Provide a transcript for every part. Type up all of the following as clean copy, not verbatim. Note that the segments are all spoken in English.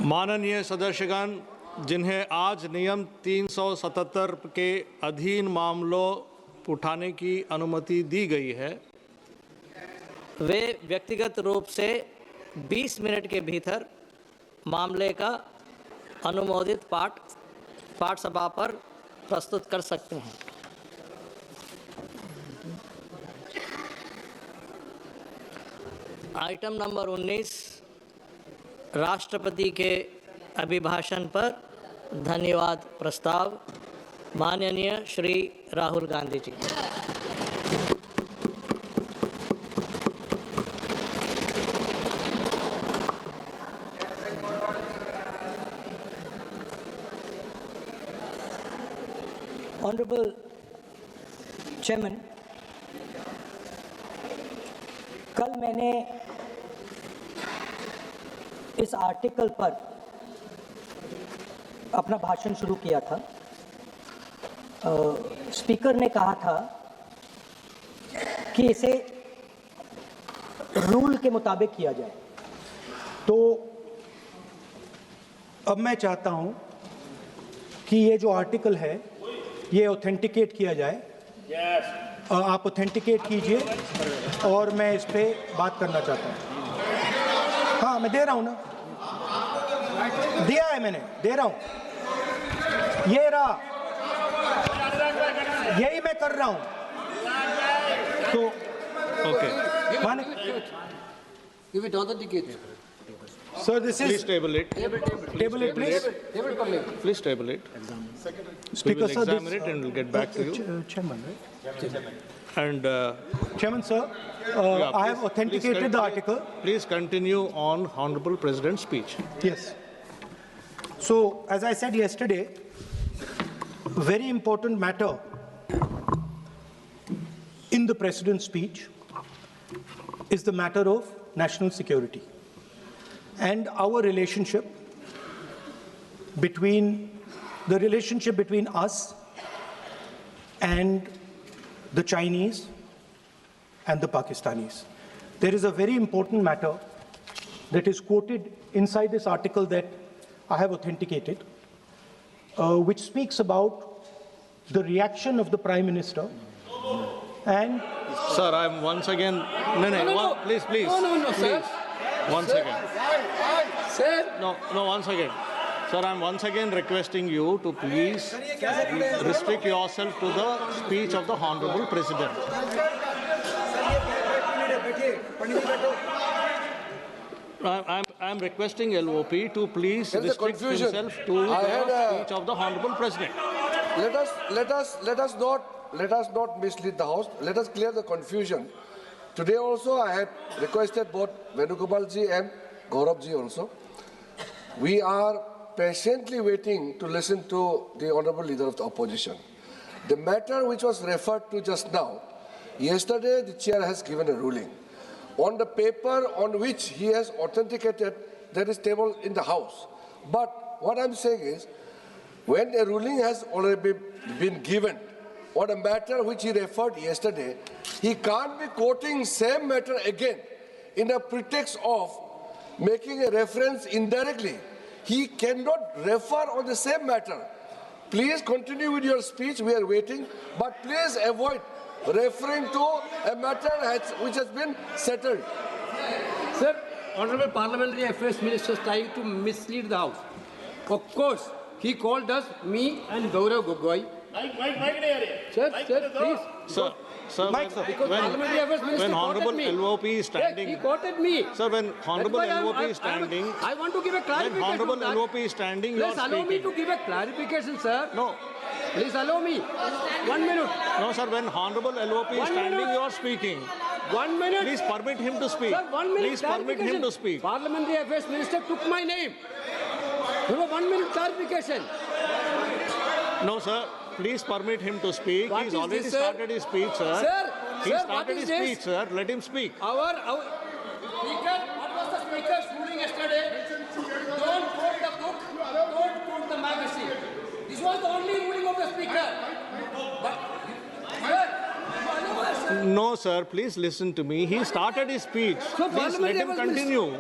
माननीय सदस्यगण, जिन्हें आज नियम 377 के अधीन मामलों उठाने की अनुमति दी गई है, वे व्यक्तिगत रूप से 20 मिनट के भीतर मामले का अनुमोदित पाठ सभा पर प्रस्तुत कर सकते हैं। आइटम नंबर 19, राष्ट्रपति के अभिभाषण पर धन्यवाद प्रस्ताव। माननीय श्री राहुल गांधी जी। Honorable Chairman, कल मैंने इस आर्टिकल पर अपना भाषण शुरू किया था। स्पीकर ने कहा था कि इसे रूल के मुताबिक किया जाए, तो अब मैं चाहता हूं कि ये जो आर्टिकल है ये ऑथेंटिकेट किया जाए। आप ऑथेंटिकेट कीजिए और मैं इस पे बात करना चाहता हूँ। हाँ, मैं दे रहा हूँ ना, दिया है मैंने, दे रहा हूँ, ये रहा, यही मैं कर रहा हूँ। तो ओके, माने Give it authenticate. Sir, this please is table it. Table it please. Please table it. We speaker will sir, examine it and we'll get back to you. Chairman, And Chairman sir, yeah, I have please authenticated the article. Please continue on Honorable President's speech. Yes. So, as I said yesterday, a very important matter in the President's speech is the matter of national security and our relationship between us and the Chinese and the Pakistanis. There is a very important matter that is quoted inside this article that I have authenticated, which speaks about the reaction of the Prime Minister and... Sir, I'm once again... No, please. No, sir. Once again. Sir. No, once again. Sir, I'm once again requesting you to please restrict yourself to the speech of the Honorable President. I'm requesting LOP to please There is a restrict confusion. himself to I had the a- speech of the Honorable President. Let us not mislead the House. Let us clear the confusion. Today also I had requested both Venugopal ji and Gaurav ji also. We are patiently waiting to listen to the Honorable Leader of the Opposition. The matter which was referred to just now, yesterday the Chair has given a ruling. On the paper on which he has authenticated, there is table in the House. But what I'm saying is, when a ruling has already been given on a matter which he referred yesterday, he can't be quoting same matter again in a pretext of making a reference indirectly. He cannot refer on the same matter. Please continue with your speech, we are waiting, but please avoid referring to a matter which has been settled. Sir, Honorable Parliamentary Affairs Minister is trying to mislead the House. Of course, he called us, me and Gaurav Gogoi. Sir, please. Sir, Parliamentary Affairs Minister when Honorable quoted me. LOP is Yes, standing... he quoted me. Sir, when Honorable That's why LOP is standing... I want to give a When clarification. Honorable on that. LOP is standing, you are Please allow me speaking. to give a clarification, sir. No. Please allow me. 1 minute. No, sir, when Honorable LOP is 1 standing, minute. you are speaking. 1 minute. Please permit him to speak. Sir, 1 minute. Please permit him to speak. Parliamentary Affairs Minister took my name. Give a 1 minute clarification. No, sir. Please permit him to speak. What He's is already this, sir? started his speech, sir. Sir, He what started is his this? speech, sir. Let him speak. Our Speaker, what was the Speaker's ruling yesterday? Don't quote the book, don't quote the magazine. This was the only ruling of the Speaker. But, sir, No, sir. Please listen to me. He started his speech. So Please let him Parliamentary continue.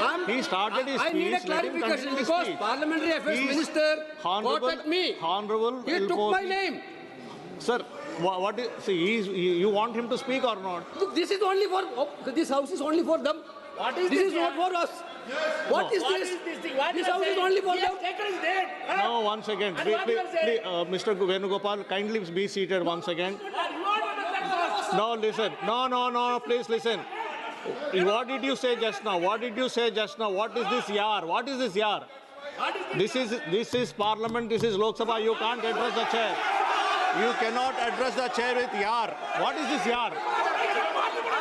I'm He started his I speech. need a let him clarification continue his because speech. Parliamentary Affairs He's Minister Honorable- quoted me. Honorable He took my LOP. name. Sir, what is, see, you want him to speak or not? Look, this is only for, this house is only for them. What is This this is not here? for us. What is What this? is this thing? What This you are house is saying? only for He them. has taken his name. Huh? No, one second. And what you are saying? Mr. Venugopal, kindly be seated one second. You are on the platform. No, listen. No, please listen. What did you say just now? What did you say just now? What is this yar? What is this yar? What is this? This is Parliament, this is Lok Sabha. You can't address the chair. You cannot address the chair with yar. What is this yar?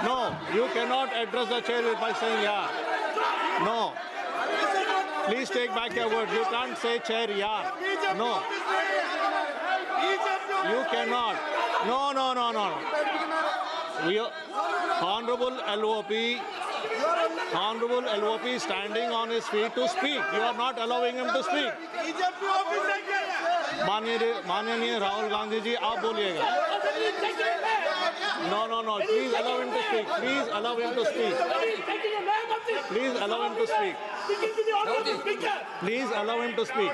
No, you cannot address the chair by saying yar. No. Please take back your words. You can't say chair yar. No. You cannot. No. We are, Honorable LOP is standing on his feet to speak. You are not allowing him to speak. माननीय राहुल गांधी जी आप बोलिएगा. No. Please allow him to speak. Please allow him to speak. Please allow him to speak. Please allow him to speak.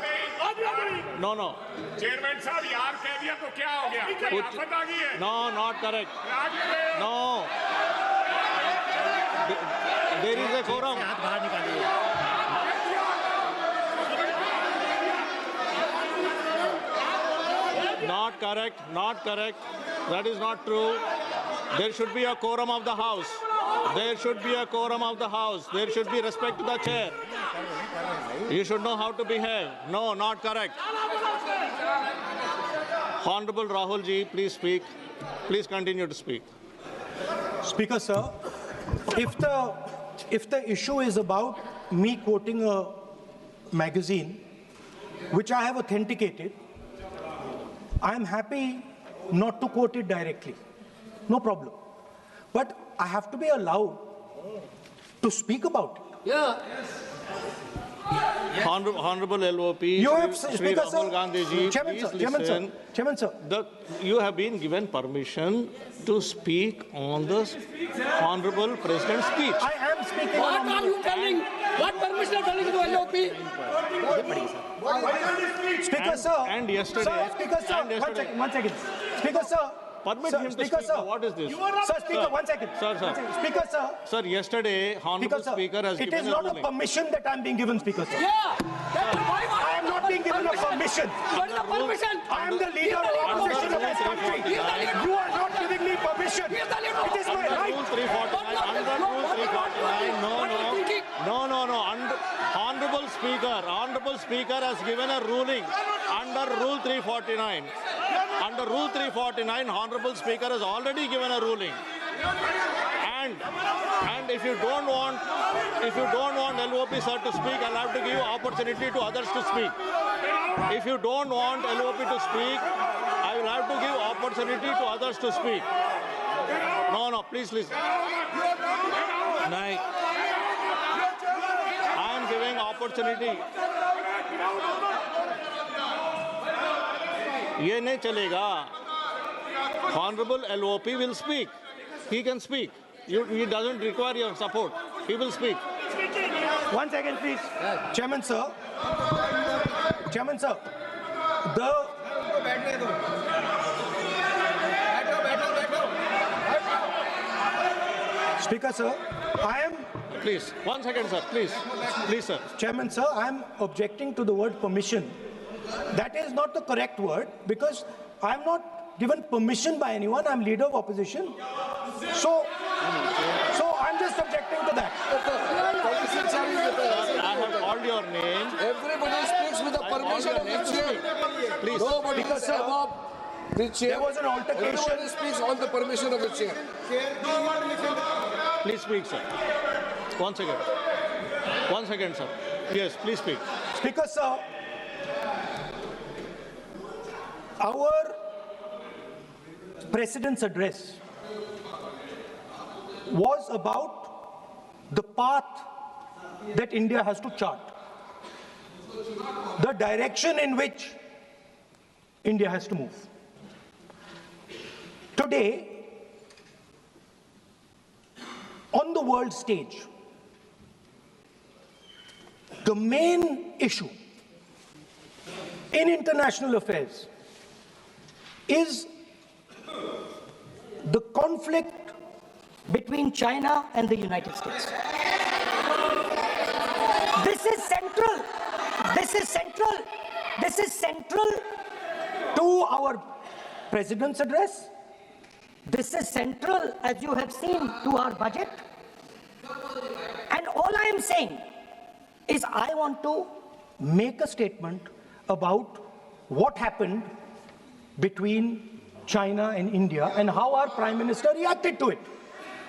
No. Chairman साहब यार कह दिया तो क्या हो गया? क्या आफत आ गई है? No, not correct. आगे गए हो? No. There is a quorum. Not correct. That is not true. There should be a quorum of the House. There should be a quorum of the House. There should be respect to the chair. You should know how to behave. No, not correct. Honorable Rahul ji, please speak. Please continue to speak. Speaker, sir, if the issue is about me quoting a magazine, which I have authenticated, I am happy not to quote it directly. No problem. But I have to be allowed to speak about it. Yeah. Honorable LOP, You have, Shri Speaker, Rahul sir. Gandhi ji, Chairman, please sir. Chairman, sir. listen. Chairman, sir. You have been given permission to speak on the Honorable President's speech. I am speaking What on are you telling? What permission are telling to LOP? Speaker, sir. and yesterday- Sir, Speaker, sir. and yesterday- One second. Speaker, sir. Permit Sir, him to Speaker, speak. sir. What is this? Sir, Speaker, Sir. 1 second. Sir. One second. Speaker, sir. Sir, yesterday, Honorable Speaker has It given is a not a ruling. permission that I'm being given, Speaker, sir. Yeah. That's why I am not being given a permission. What is the permission? I am the leader of opposition of this country. You are not giving me permission. He is the leader. It is my Under right. Rule 349, under Rule 349, What are you thinking? no. Honorable Speaker has given a ruling under Rule 349. Under Rule 349, Honorable Speaker has already given a ruling. And if you don't want LOP sir to speak, I'll have to give you opportunity to others to speak. If you don't want LOP to speak, I will have to give opportunity to others to speak. No, please listen. I am giving opportunity. ये नहीं चलेगा. Honorable LOP will speak. He can speak. He doesn't require your support. He will speak. 1 second, please. Chairman, sir. Chairman, sir. Speaker, sir. I am, Please, 1 second, sir. Please, sir. Chairman, sir, I am objecting to the word permission. That is not the correct word because I am not given permission by anyone. I am leader of opposition. So I'm just objecting to that. Politicians are in the- I have called your name. Everybody speaks with the permission of the chair. Please. Nobody Because, is sir, above the chair. there was an altercation. Everybody speaks on the permission of the chair. Please speak, sir. 1 second. 1 second, sir. Yes, please speak. Speaker, sir, our President's address was about the path that India has to chart, the direction in which India has to move. Today, on the world stage, The main issue in international affairs is the conflict between China and the United States. This is central. This is central. This is central to our President's address. This is central, as you have seen, to our budget. And all I am saying is I want to make a statement about what happened between China and India and how our Prime Minister reacted to it.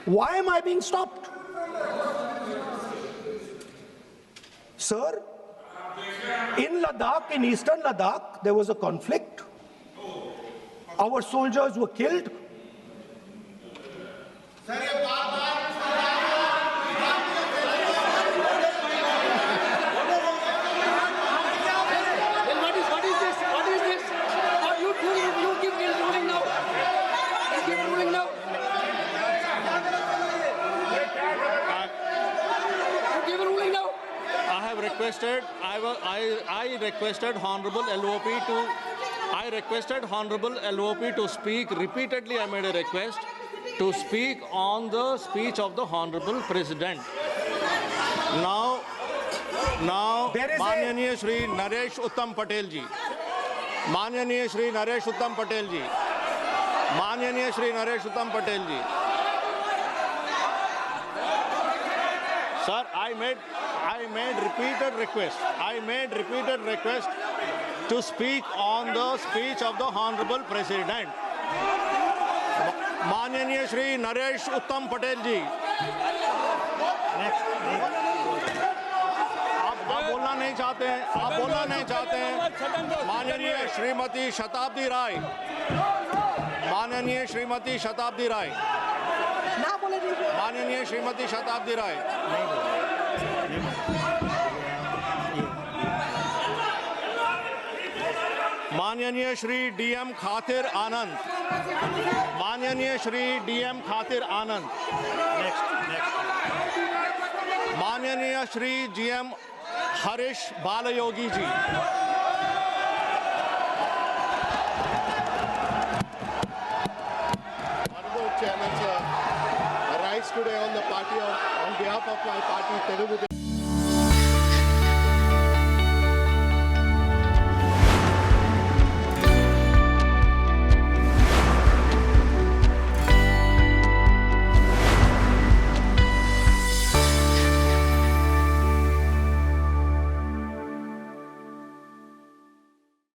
Why am I being stopped? Sir, in Ladakh, in eastern Ladakh, there was a conflict. Our soldiers were killed. What is this? What is this? You give a ruling now. You give a ruling now. You give a ruling now. I have requested, I requested Honorable LOP to, I requested Honorable LOP to speak. Repeatedly I made a request to speak on the speech of the Honorable President. Now, There is a- Manyaniya Shri Naresh Uttam Patel ji. Manyaniya Shri Naresh Uttam Patel ji. Manyaniya Shri Naresh Uttam Patel ji. Sir, I made repeated request. I made repeated request to speak on the speech of the Honorable President. Manyaniya Shri Naresh Uttam Patel ji. आप बोलना नहीं चाहते हैं, आप बोलना नहीं चाहते हैं। माननीय श्रीमती शताब्दी राय, माननीय श्रीमती शताब्दी राय, माननीय श्रीमती शताब्दी राय, माननीय श्री डीएम खातिर आनंद, माननीय श्री डीएम खातिर आनंद, माननीय Shri GM Harish Balayogi ji, Honorable Chairman, sir, I rise today on behalf of my party, Telugu